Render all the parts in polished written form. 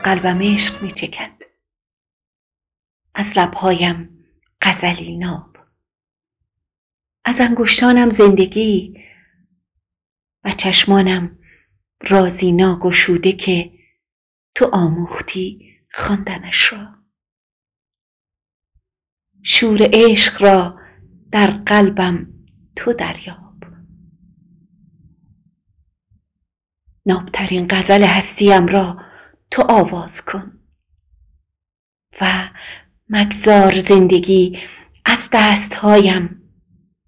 قلبم عشق می چکد، از لبهایم غزلی ناب، از انگشتانم زندگی و چشمانم رازی ناگشوده که تو آموختی خواندنش را. شور عشق را در قلبم تو دریاب، نابترین غزل هستیم را تو آواز کن و مگذار زندگی از دستهایم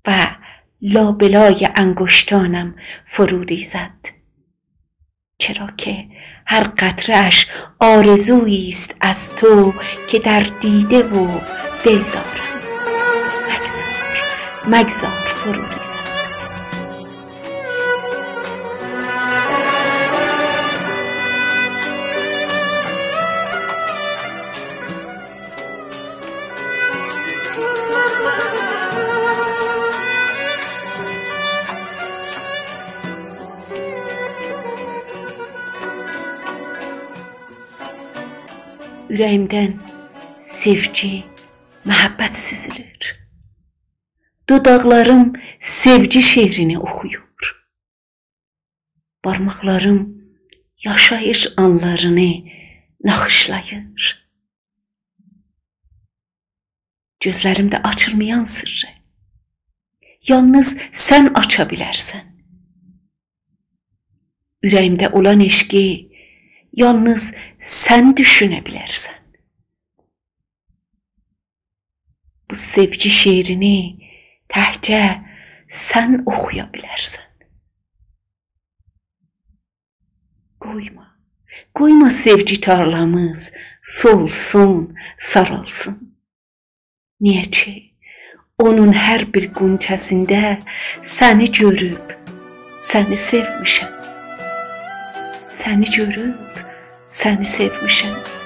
و لابلای انگشتانم فرو ریزد، چرا که هر قطره اش آرزویی است از تو که در دیده و دل دارم. مگذار فرو ریزد. Ürəyimdən sevgi, məhəbbət süzülür. Dodaqlarım sevgi şeirini oxuyur. Barmaqlarım yaşayış anlarını naxışlayır. Gözlərimdə açılmayan sırrı yalnız sən aça bilərsən. Ürəyimdə olan eşqi yalnız sən düşünə bilərsən. Bu sevgi şeirini təhcə sən oxuya bilərsən. Qoyma sevgi tarlamız solsun, saralsın. Niyə ki, onun hər bir qunçəsində səni görüb, səni sevmişəm. Səni görüb, səni sevmişəm.